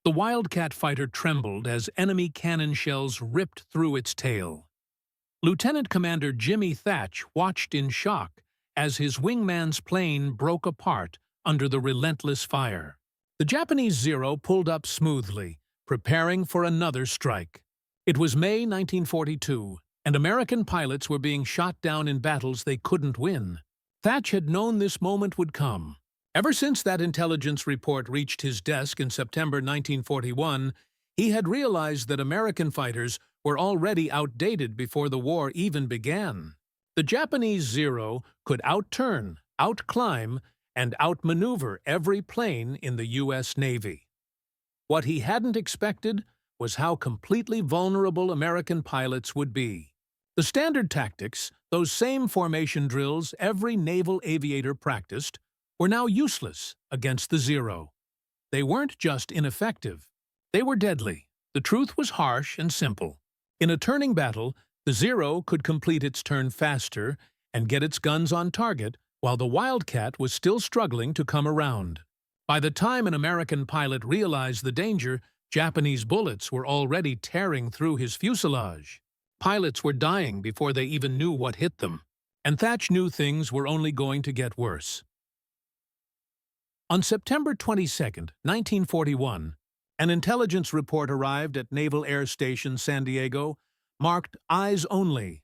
The Wildcat fighter trembled as enemy cannon shells ripped through its tail. Lieutenant Commander Jimmy Thach watched in shock as his wingman's plane broke apart under the relentless fire. The Japanese Zero pulled up smoothly, preparing for another strike. It was May 1942, and American pilots were being shot down in battles they couldn't win. Thach had known this moment would come. Ever since that intelligence report reached his desk in September 1941, he had realized that American fighters were already outdated before the war even began. The Japanese Zero could outturn, outclimb, and outmaneuver every plane in the U.S. Navy. What he hadn't expected was how completely vulnerable American pilots would be. The standard tactics, those same formation drills every naval aviator practiced, were now useless against the Zero. They weren't just ineffective, they were deadly. The truth was harsh and simple. In a turning battle, the Zero could complete its turn faster and get its guns on target while the Wildcat was still struggling to come around. By the time an American pilot realized the danger, Japanese bullets were already tearing through his fuselage. Pilots were dying before they even knew what hit them, and Thach knew things were only going to get worse. On September 22, 1941, an intelligence report arrived at Naval Air Station San Diego, marked Eyes Only.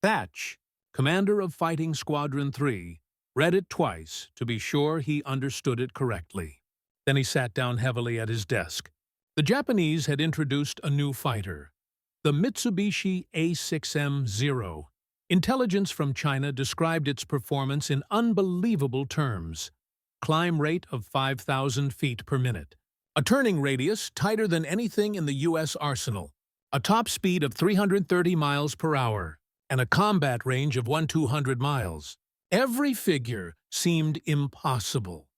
Thach, commander of Fighting Squadron 3, read it twice to be sure he understood it correctly. Then he sat down heavily at his desk. The Japanese had introduced a new fighter, the Mitsubishi A6M-0. Intelligence from China described its performance in unbelievable terms. Climb rate of 5,000 feet per minute. A turning radius tighter than anything in the U.S. arsenal. A top speed of 330 miles per hour. And a combat range of 1,200 miles. Every figure seemed impossible.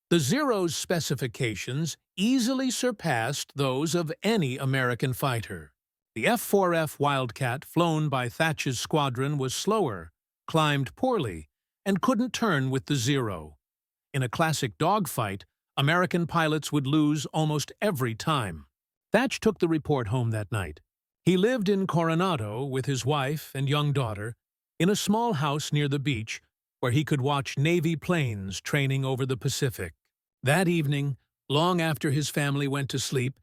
The Zero's specifications easily surpassed those of any American fighter. The F-4F Wildcat flown by Thach's squadron was slower, climbed poorly, and couldn't turn with the Zero. In a classic dogfight, American pilots would lose almost every time. Thach took the report home that night. He lived in Coronado with his wife and young daughter, in a small house near the beach where he could watch Navy planes training over the Pacific. That evening, long after his family went to sleep,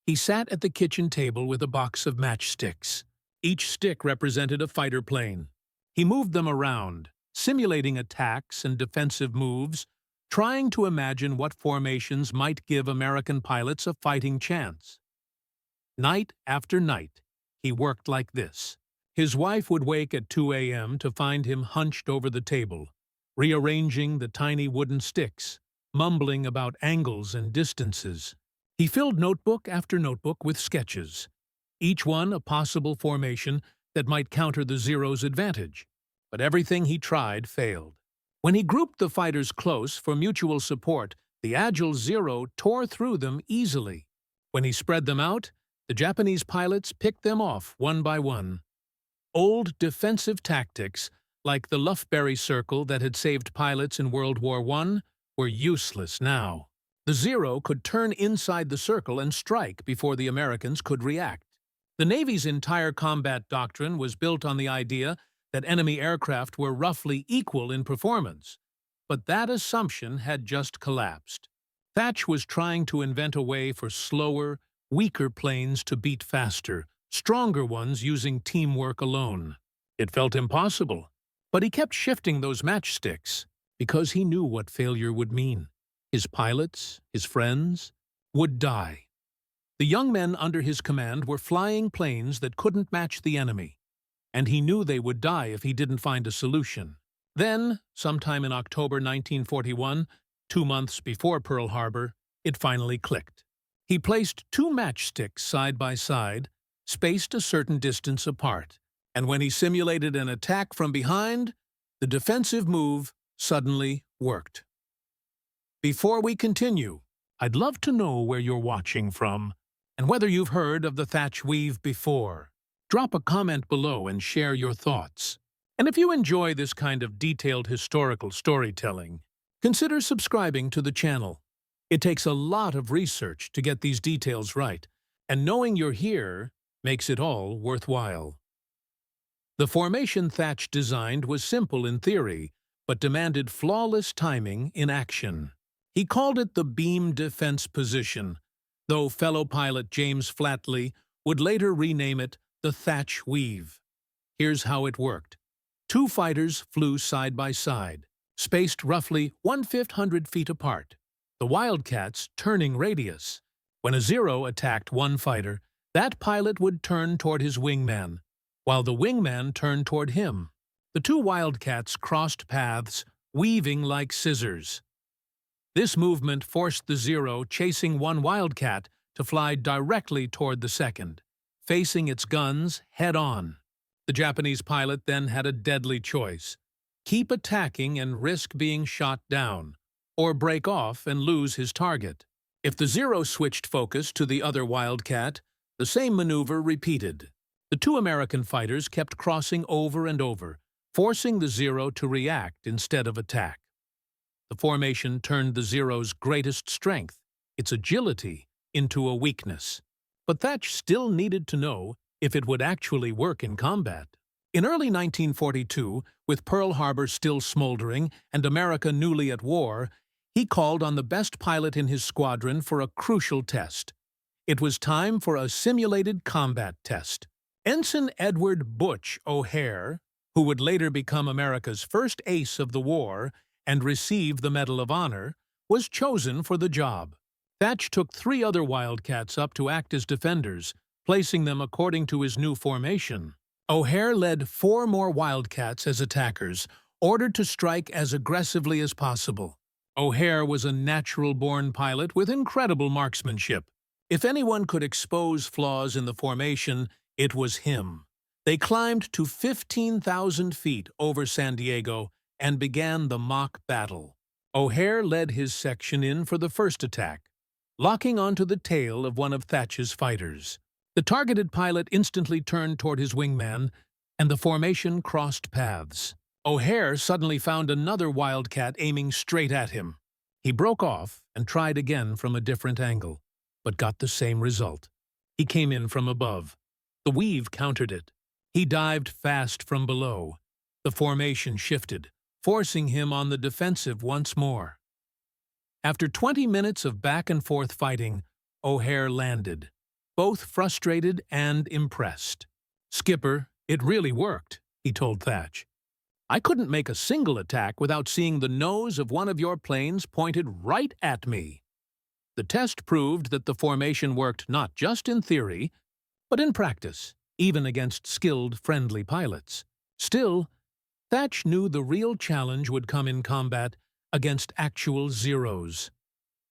he sat at the kitchen table with a box of matchsticks. Each stick represented a fighter plane. He moved them around, simulating attacks and defensive moves, trying to imagine what formations might give American pilots a fighting chance. Night after night, he worked like this. His wife would wake at 2 a.m. to find him hunched over the table, rearranging the tiny wooden sticks, mumbling about angles and distances. He filled notebook after notebook with sketches, each one a possible formation that might counter the Zero's advantage. But everything he tried failed. When he grouped the fighters close for mutual support, the agile Zero tore through them easily. When he spread them out, the Japanese pilots picked them off one by one. Old defensive tactics, like the Lufberry Circle that had saved pilots in World War I, were useless now. The Zero could turn inside the circle and strike before the Americans could react. The Navy's entire combat doctrine was built on the idea that enemy aircraft were roughly equal in performance, but that assumption had just collapsed. Thach was trying to invent a way for slower, weaker planes to beat faster, stronger ones using teamwork alone. It felt impossible, but he kept shifting those matchsticks because he knew what failure would mean. His pilots, his friends, would die. The young men under his command were flying planes that couldn't match the enemy, and he knew they would die if he didn't find a solution. Then, sometime in October 1941, 2 months before Pearl Harbor, it finally clicked. He placed 2 matchsticks side by side, spaced a certain distance apart, and when he simulated an attack from behind, the defensive move suddenly worked. Before we continue, I'd love to know where you're watching from and whether you've heard of the Thach Weave before. Drop a comment below and share your thoughts. And if you enjoy this kind of detailed historical storytelling, consider subscribing to the channel. It takes a lot of research to get these details right, and knowing you're here makes it all worthwhile. The formation Thach designed was simple in theory, but demanded flawless timing in action. He called it the beam defense position, though fellow pilot James Flatley would later rename it the Thach Weave. Here's how it worked. Two fighters flew side by side, spaced roughly 1/500 feet apart. The Wildcats' turning radius. When a Zero attacked one fighter, that pilot would turn toward his wingman, while the wingman turned toward him. The two Wildcats crossed paths, weaving like scissors. This movement forced the Zero chasing one Wildcat to fly directly toward the second, facing its guns head-on. The Japanese pilot then had a deadly choice: keep attacking and risk being shot down, or break off and lose his target. If the Zero switched focus to the other Wildcat, the same maneuver repeated. The two American fighters kept crossing over and over, forcing the Zero to react instead of attack. The formation turned the Zero's greatest strength, its agility, into a weakness. But Thach still needed to know if it would actually work in combat. In early 1942, with Pearl Harbor still smoldering and America newly at war, he called on the best pilot in his squadron for a crucial test. It was time for a simulated combat test. Ensign Edward "Butch" O'Hare, who would later become America's first ace of the war and receive the Medal of Honor, was chosen for the job. Thach took 3 other Wildcats up to act as defenders, placing them according to his new formation. O'Hare led 4 more Wildcats as attackers, ordered to strike as aggressively as possible. O'Hare was a natural-born pilot with incredible marksmanship. If anyone could expose flaws in the formation, it was him. They climbed to 15,000 feet over San Diego and began the mock battle. O'Hare led his section in for the first attack, locking onto the tail of one of Thach's fighters. The targeted pilot instantly turned toward his wingman, and the formation crossed paths. O'Hare suddenly found another Wildcat aiming straight at him. He broke off and tried again from a different angle, but got the same result. He came in from above. The Weave countered it. He dived fast from below. The formation shifted, forcing him on the defensive once more. After 20 minutes of back-and-forth fighting, O'Hare landed, both frustrated and impressed. "Skipper, it really worked," he told Thach. "I couldn't make a single attack without seeing the nose of one of your planes pointed right at me." The test proved that the formation worked not just in theory, but in practice, even against skilled, friendly pilots. Still, Thach knew the real challenge would come in combat against actual Zeros.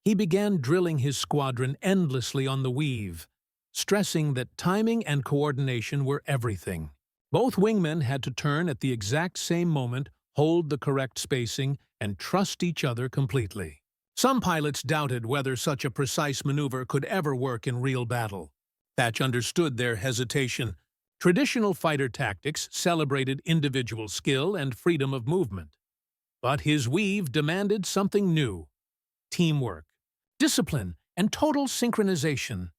He began drilling his squadron endlessly on the Weave, stressing that timing and coordination were everything. Both wingmen had to turn at the exact same moment, hold the correct spacing, and trust each other completely. Some pilots doubted whether such a precise maneuver could ever work in real battle. Thach understood their hesitation. Traditional fighter tactics celebrated individual skill and freedom of movement. But his Weave demanded something new: teamwork, discipline, and total synchronization.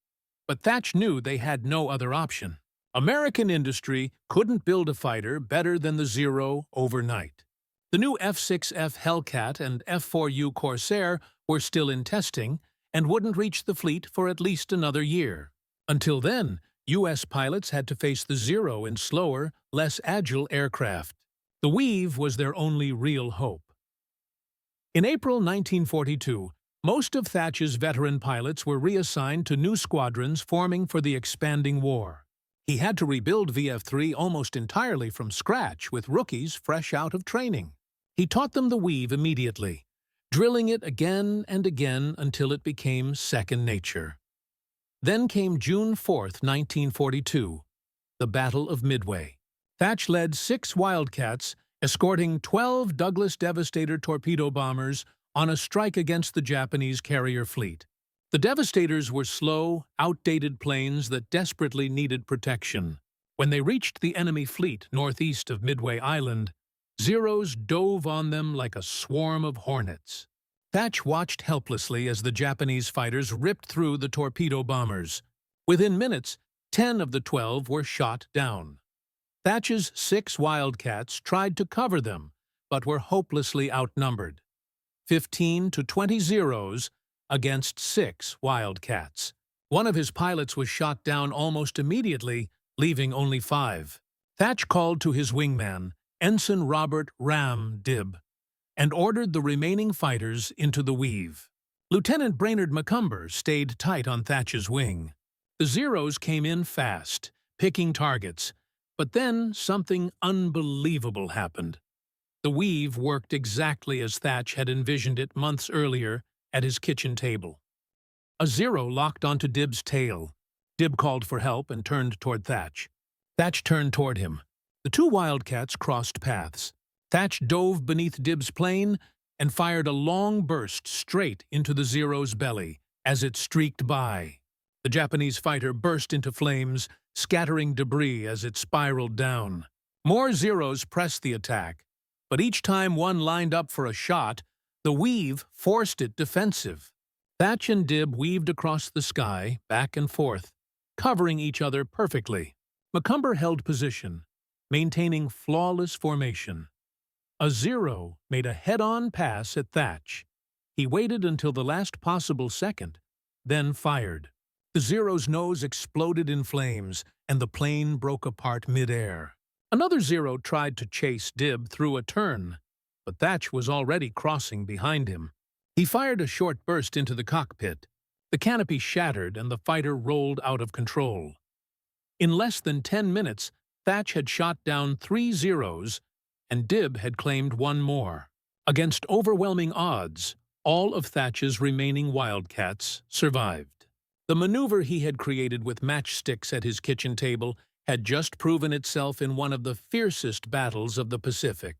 But Thach knew they had no other option. American industry couldn't build a fighter better than the Zero overnight. The new F-6F Hellcat and F-4U Corsair were still in testing and wouldn't reach the fleet for at least another year. Until then, U.S. pilots had to face the Zero in slower, less agile aircraft. The Weave was their only real hope. In April 1942, most of Thach's veteran pilots were reassigned to new squadrons forming for the expanding war. He had to rebuild VF-3 almost entirely from scratch with rookies fresh out of training. He taught them the Weave immediately, drilling it again and again until it became second nature. Then came June 4, 1942, the Battle of Midway. Thach led 6 Wildcats, escorting 12 Douglas Devastator torpedo bombers on a strike against the Japanese carrier fleet. The Devastators were slow, outdated planes that desperately needed protection. When they reached the enemy fleet northeast of Midway Island, Zeros dove on them like a swarm of hornets. Thach watched helplessly as the Japanese fighters ripped through the torpedo bombers. Within minutes, 10 of the 12 were shot down. Thach's 6 Wildcats tried to cover them, but were hopelessly outnumbered. 15 to 20 Zeros against 6 Wildcats. One of his pilots was shot down almost immediately, leaving only 5. Thach called to his wingman, Ensign Robert Ram Dibb, and ordered the remaining fighters into the Weave. Lieutenant Brainerd Macomber stayed tight on Thach's wing. The Zeros came in fast, picking targets, but then something unbelievable happened. The Weave worked exactly as Thach had envisioned it months earlier at his kitchen table. A Zero locked onto Dibb's tail. Dibb called for help and turned toward Thach. Thach turned toward him. The 2 Wildcats crossed paths. Thach dove beneath Dibb's plane and fired a long burst straight into the Zero's belly as it streaked by. The Japanese fighter burst into flames, scattering debris as it spiraled down. More Zeros pressed the attack, but each time one lined up for a shot, the Weave forced it defensive. Thach and Dibb weaved across the sky, back and forth, covering each other perfectly. Macomber held position, maintaining flawless formation. A Zero made a head-on pass at Thach. He waited until the last possible second, then fired. The Zero's nose exploded in flames, and the plane broke apart mid-air. Another Zero tried to chase Dibb through a turn, but Thach was already crossing behind him. He fired a short burst into the cockpit. The canopy shattered, and the fighter rolled out of control. In less than 10 minutes, Thach had shot down 3 Zeros, and Dibb had claimed 1 more. Against overwhelming odds, all of Thach's remaining Wildcats survived. The maneuver he had created with matchsticks at his kitchen table had just proven itself in one of the fiercest battles of the Pacific.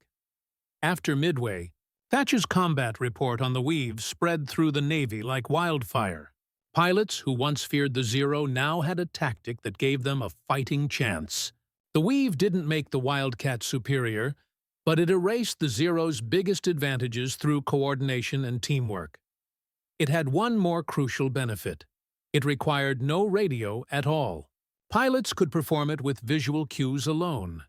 After Midway, Thach's combat report on the Weave spread through the Navy like wildfire. Pilots who once feared the Zero now had a tactic that gave them a fighting chance. The Weave didn't make the Wildcat superior, but it erased the Zero's biggest advantages through coordination and teamwork. It had one more crucial benefit. It required no radio at all. Pilots could perform it with visual cues alone.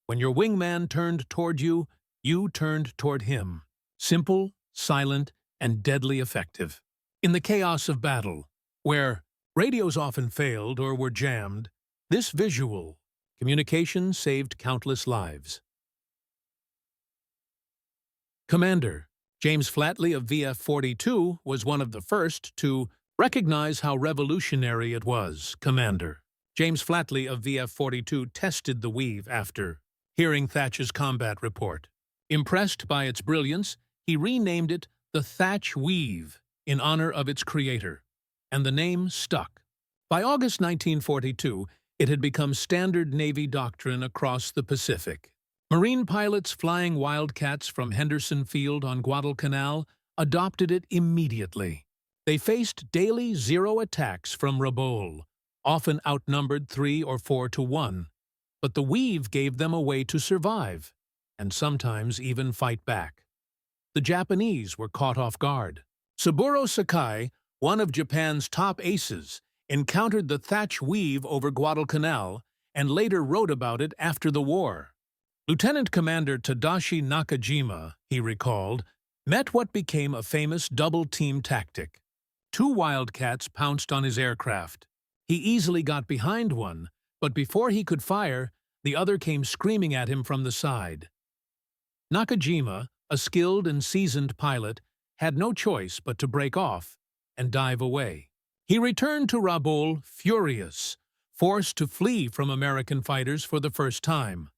When your wingman turned toward you, you turned toward him. Simple, silent, and deadly effective. In the chaos of battle, where radios often failed or were jammed, this visual communication saved countless lives. Commander James Flatley of VF-42 was one of the first to recognize how revolutionary it was. Commander James Flatley of VF-42 tested the Weave after hearing Thach's combat report. Impressed by its brilliance, he renamed it the Thach Weave in honor of its creator, and the name stuck. By August 1942, it had become standard Navy doctrine across the Pacific. Marine pilots flying Wildcats from Henderson Field on Guadalcanal adopted it immediately. They faced daily Zero attacks from Rabaul, often outnumbered 3 or 4 to 1, but the Weave gave them a way to survive, and sometimes even fight back. The Japanese were caught off guard. Saburō Sakai, one of Japan's top aces, encountered the Thach Weave over Guadalcanal and later wrote about it after the war. Lieutenant Commander Tadashi Nakajima, he recalled, met what became a famous double-team tactic. 2 Wildcats pounced on his aircraft. He easily got behind one, but before he could fire, the other came screaming at him from the side. Nakajima, a skilled and seasoned pilot, had no choice but to break off and dive away. He returned to Rabaul furious, forced to flee from American fighters for the first time.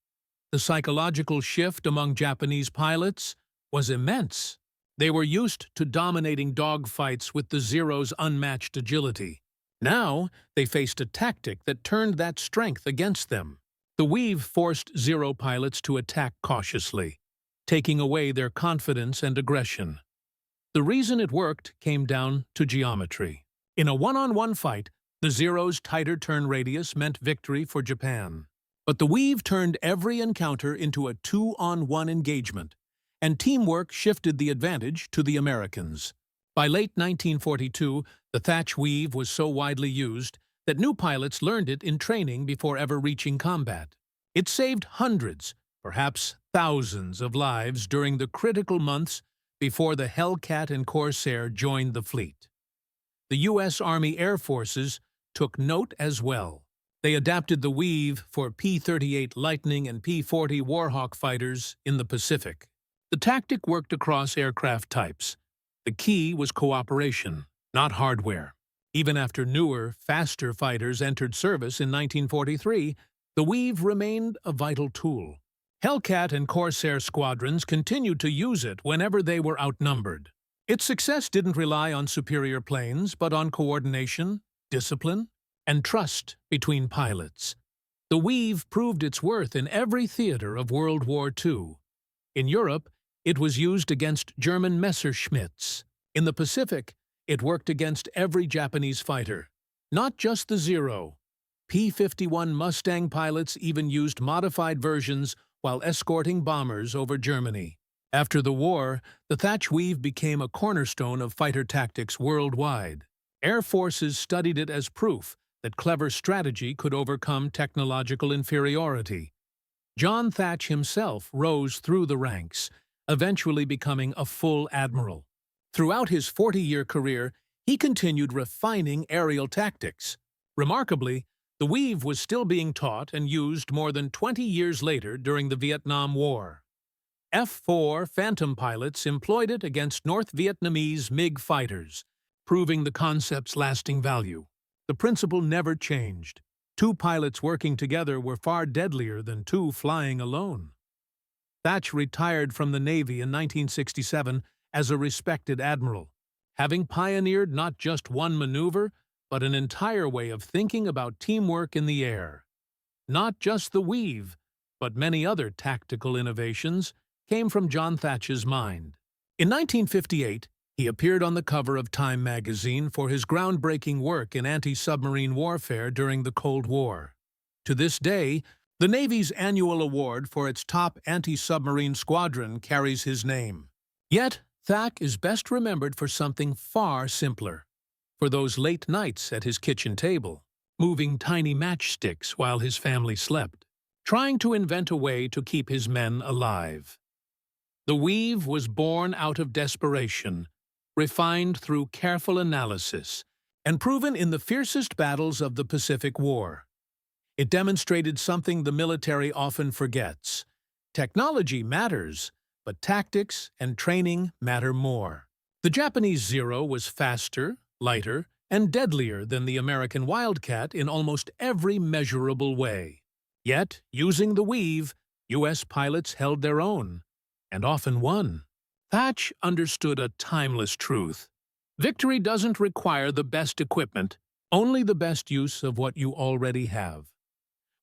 The psychological shift among Japanese pilots was immense. They were used to dominating dogfights with the Zero's unmatched agility. Now, they faced a tactic that turned that strength against them. The Weave forced Zero pilots to attack cautiously, taking away their confidence and aggression. The reason it worked came down to geometry. In a one-on-one fight, the Zero's tighter turn radius meant victory for Japan. But the Weave turned every encounter into a 2-on-1 engagement, and teamwork shifted the advantage to the Americans. By late 1942, the Thach Weave was so widely used that new pilots learned it in training before ever reaching combat. It saved hundreds, perhaps thousands of lives during the critical months before the Hellcat and Corsair joined the fleet. The U.S. Army Air Forces took note as well. They adapted the Weave for P-38 Lightning and P-40 Warhawk fighters in the Pacific. The tactic worked across aircraft types. The key was cooperation, not hardware. Even after newer, faster fighters entered service in 1943, the Weave remained a vital tool. Hellcat and Corsair squadrons continued to use it whenever they were outnumbered. Its success didn't rely on superior planes, but on coordination, discipline, and trust between pilots. The Weave proved its worth in every theater of World War II. In Europe, it was used against German Messerschmitts. In the Pacific, it worked against every Japanese fighter, not just the Zero. P-51 Mustang pilots even used modified versions while escorting bombers over Germany. After the war, the Thach Weave became a cornerstone of fighter tactics worldwide. Air forces studied it as proof that clever strategy could overcome technological inferiority. John Thach himself rose through the ranks, eventually becoming a full admiral. Throughout his 40-year career, he continued refining aerial tactics. Remarkably, the Weave was still being taught and used more than 20 years later during the Vietnam War. F-4 Phantom pilots employed it against North Vietnamese MiG fighters, proving the concept's lasting value. The principle never changed. Two pilots working together were far deadlier than two flying alone. Thach retired from the Navy in 1967 as a respected admiral, having pioneered not just one maneuver, but an entire way of thinking about teamwork in the air. Not just the Weave, but many other tactical innovations came from John Thach's mind. In 1958, he appeared on the cover of Time magazine for his groundbreaking work in anti-submarine warfare during the Cold War. To this day, the Navy's annual award for its top anti-submarine squadron carries his name. Yet, Thach is best remembered for something far simpler. For those late nights at his kitchen table, moving tiny matchsticks while his family slept, trying to invent a way to keep his men alive. The Weave was born out of desperation, refined through careful analysis, and proven in the fiercest battles of the Pacific War. It demonstrated something the military often forgets. Technology matters, but tactics and training matter more. The Japanese Zero was faster, lighter, and deadlier than the American Wildcat in almost every measurable way. Yet, using the Weave, U.S. pilots held their own, and often won. Thach understood a timeless truth. Victory doesn't require the best equipment, only the best use of what you already have.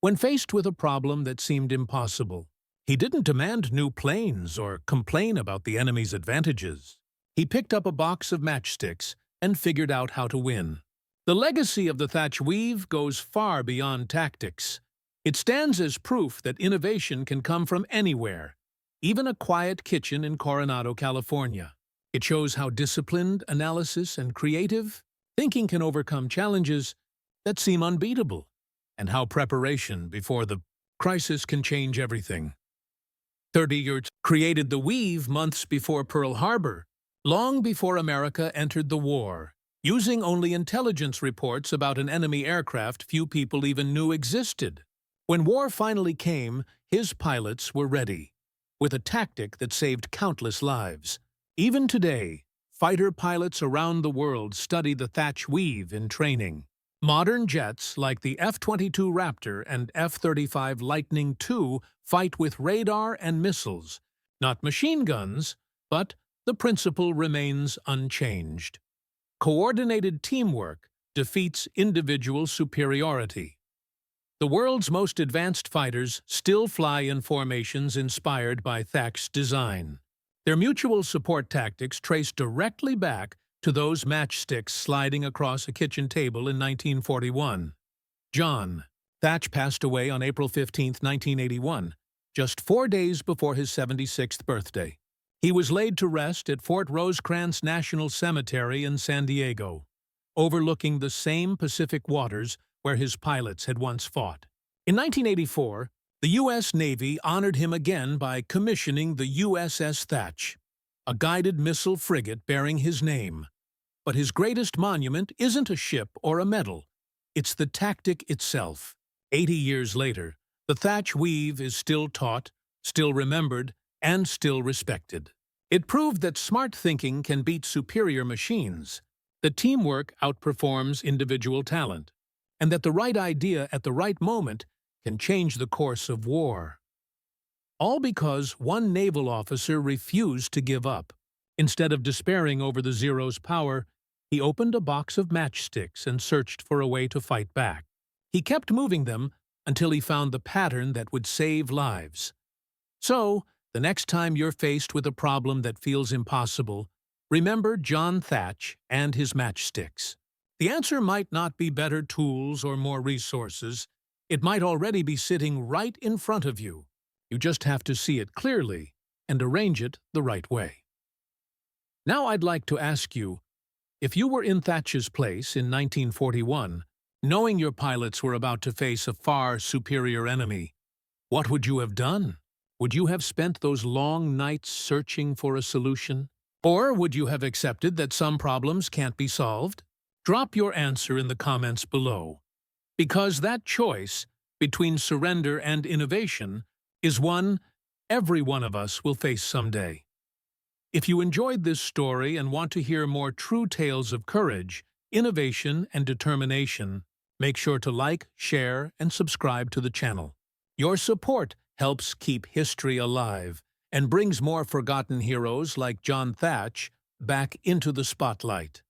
When faced with a problem that seemed impossible, he didn't demand new planes or complain about the enemy's advantages. He picked up a box of matchsticks and figured out how to win. The legacy of the Thach Weave goes far beyond tactics. It stands as proof that innovation can come from anywhere, even a quiet kitchen in Coronado, California. It shows how disciplined analysis and creative thinking can overcome challenges that seem unbeatable, and how preparation before the crisis can change everything. 30 years created the Weave months before Pearl Harbor, long before America entered the war, using only intelligence reports about an enemy aircraft few people even knew existed. When war finally came, his pilots were ready, with a tactic that saved countless lives. Even today, fighter pilots around the world study the Thach Weave in training. Modern jets like the F-22 Raptor and F-35 Lightning II fight with radar and missiles, not machine guns, but the principle remains unchanged. Coordinated teamwork defeats individual superiority. The world's most advanced fighters still fly in formations inspired by Thach's design. Their mutual support tactics trace directly back to those matchsticks sliding across a kitchen table in 1941. John Thach passed away on April 15, 1981, just 4 days before his 76th birthday. He was laid to rest at Fort Rosecrans National Cemetery in San Diego, overlooking the same Pacific waters where his pilots had once fought. In 1984, the U.S. Navy honored him again by commissioning the USS Thach, a guided missile frigate bearing his name. But his greatest monument isn't a ship or a medal. It's the tactic itself. 80 years later, the Thach Weave is still taught, still remembered, and still respected. It proved that smart thinking can beat superior machines, that teamwork outperforms individual talent, and that the right idea at the right moment can change the course of war. All because one naval officer refused to give up. Instead of despairing over the Zero's power, he opened a box of matchsticks and searched for a way to fight back. He kept moving them until he found the pattern that would save lives. So, the next time you're faced with a problem that feels impossible, remember John Thach and his matchsticks. The answer might not be better tools or more resources. It might already be sitting right in front of you. You just have to see it clearly and arrange it the right way. Now I'd like to ask you, if you were in Thach's place in 1941, knowing your pilots were about to face a far superior enemy, what would you have done? Would you have spent those long nights searching for a solution? Or would you have accepted that some problems can't be solved? Drop your answer in the comments below, because that choice between surrender and innovation is one every one of us will face someday. If you enjoyed this story and want to hear more true tales of courage, innovation, and determination, make sure to like, share, and subscribe to the channel. Your support helps keep history alive and brings more forgotten heroes like John Thach back into the spotlight.